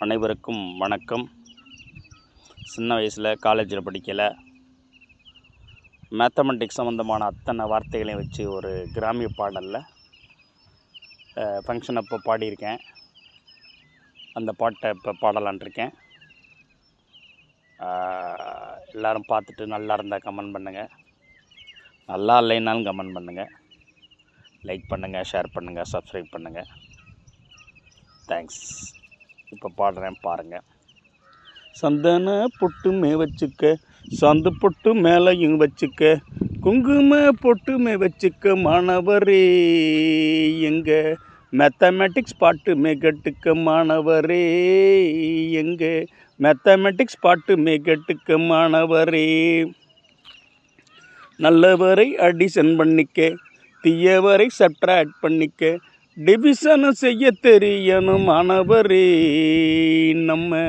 அனைவருக்கும் வணக்கம். சின்ன வயசில் காலேஜில் படிக்கல மேத்தமெட்டிக்ஸ் சம்மந்தமான அத்தனை வார்த்தைகளையும் வச்சு ஒரு கிராமிய பாடலில் ஃபங்க்ஷன் அப்போ பாடியிருக்கேன். அந்த பாட்டை இப்போ பாடலான்ட்ருக்கேன். எல்லோரும் பார்த்துட்டு நல்லா இருந்தால் கமெண்ட் பண்ணுங்கள், நல்லா இல்லைன்னாலும் கமெண்ட் பண்ணுங்கள், லைக் பண்ணுங்கள், ஷேர் பண்ணுங்கள், சப்ஸ்கிரைப் பண்ணுங்கள். தேங்க்ஸ். இப்போ பாடுறேன் பாருங்கள். சந்தன பொட்டுமே வச்சுக்க, சந்து பொட்டு மேலையும் வச்சுக்க, குங்கும பொட்டுமே வச்சுக்க மாணவரே, எங்க மேத்தமெட்டிக்ஸ் பாட்டுமே கட்டுக்க மாணவரே, எங்க மேத்தமெட்டிக்ஸ் பாட்டுமே கட்டுக்க மாணவரே. நல்லவரை அடிஷன் பண்ணிக்க, தீயவரை சப்ட்ராக்ட் பண்ணிக்க, டிவிஷனை செய்ய தெரியணும் மாணவரே. நம்ம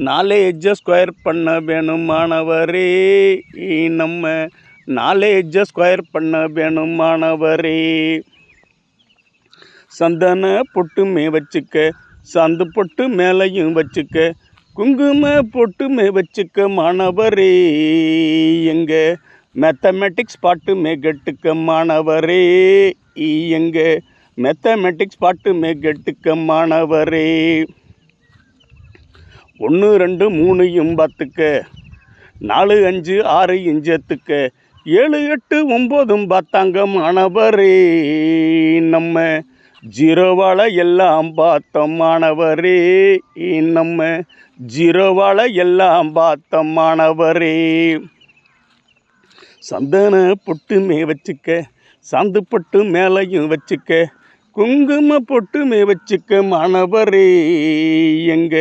நாலேஜை ஸ்கொயர் பண்ண வேணும் மாணவரே, நம்ம நாலேஜை ஸ்கொயர் பண்ண வேணும் மாணவரே. சந்தன பொட்டுமே வச்சுக்க, சந்து பொட்டு மேலையும் வச்சுக்க, குங்கும பொட்டுமே வச்சுக்க மாணவரே, எங்க மேத்தமெட்டிக்ஸ் பாட்டுமே கட்டுக்க மாணவரே, எங்க மேத்தமெட்டிக்ஸ் பாட்டுமே கட்டுக்க மாணவரே. 1 2 3 பார்த்துக்க, 4 5 6 இஞ்சத்துக்க, 7 8 9 பார்த்தாங்க மாணவரே. நம்ம ஜீரோவால் எல்லாம் பார்த்தோம் மாணவரே, நம்ம ஜீரோவால் எல்லாம் பார்த்தோம் மாணவரே. சந்தன பொட்டுமே வச்சுக்க, சாந்து பொட்டு மேலையும் வச்சுக்க, குங்கும பொட்டுமே வச்சுக்க மாணவரே, எங்க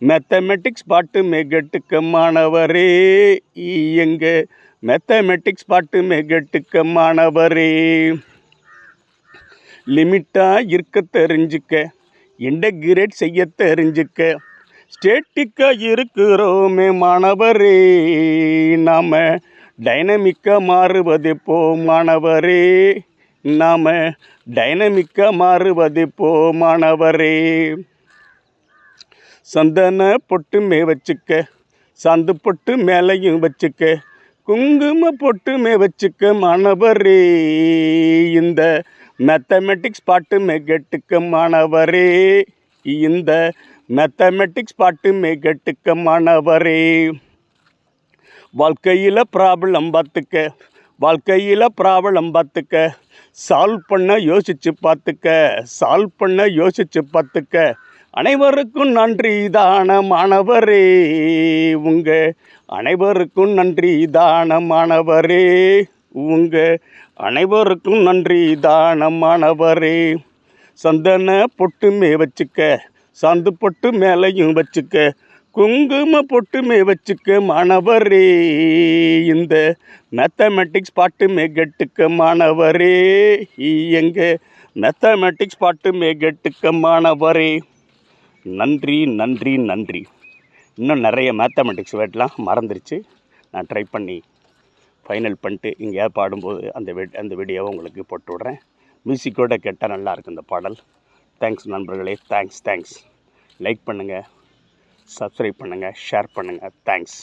மேத்தமெட்டிக்ஸ் பாட்டுமே கட்டுக்க மாணவரே, எங்க மேத்தமெட்டிக்ஸ் பாட்டுமே கட்டுக்க மாணவரே. லிமிட்டாக இருக்க தெரிஞ்சுக்க, இன்டகிரேட் செய்ய தெரிஞ்சுக்க, ஸ்டேட்டிக்காக இருக்கிறோமே மாணவரே, நாம் டைனமிக்காக மாறுவது போ மாணவரே, நாம் டைனமிக்காக மாறுவது போ மாணவரே. சந்தன பொட்டுமே வச்சுக்க, சாந்து பொட்டு மேலையும் வச்சுக்க, குங்கும பொட்டுமே வச்சுக்க மாணவரே, இந்த மேத்தமெட்டிக்ஸ் பாட்டுமே கட்டுக்க மாணவரே, இந்த மேத்தமெட்டிக்ஸ் பாட்டுமே கட்டுக்க மாணவரே. வாழ்க்கையில் ப்ராப்ளம் பார்த்துக்க, வாழ்க்கையில் ப்ராப்ளம் பார்த்துக்க, சால்வ் பண்ண யோசித்து பார்த்துக்க, சால்வ் பண்ண யோசித்து பார்த்துக்க, அனைவருக்கும் நன்றி தான மாணவரே, உங்கள் அனைவருக்கும் நன்றி தான மாணவரே, உங்கள் அனைவருக்கும் நன்றி தான மாணவரே. சந்தன பொட்டுமே வச்சுக்க, சாந்து பொட்டு மேலையும் வச்சுக்க, குங்கும பொட்டுமே வச்சுக்க மாணவரே, இந்த மேத்தமெட்டிக்ஸ் பாட்டுமே கட்டுக்க மாணவரே, எங்க மேத்தமெட்டிக்ஸ் பாட்டுமே கட்டுக்க மாணவரே. நன்றி நன்றி நன்றி. இன்னும் நிறைய மேத்தமெட்டிக்ஸ் வேர்ட்லாம் மறந்துருச்சு. நான் ட்ரை பண்ணி ஃபைனல் பண்ணிட்டு இங்கே பாடும்போது அந்த வீடியோவை உங்களுக்கு போட்டு விட்றேன். மியூசிக்கோடு கேட்டால் நல்லாயிருக்கும் இந்த பாடல். தேங்க்ஸ் நண்பர்களே, தேங்க்ஸ். லைக் பண்ணுங்கள், சப்ஸ்கிரைப் பண்ணுங்கள், ஷேர் பண்ணுங்கள். தேங்க்ஸ்.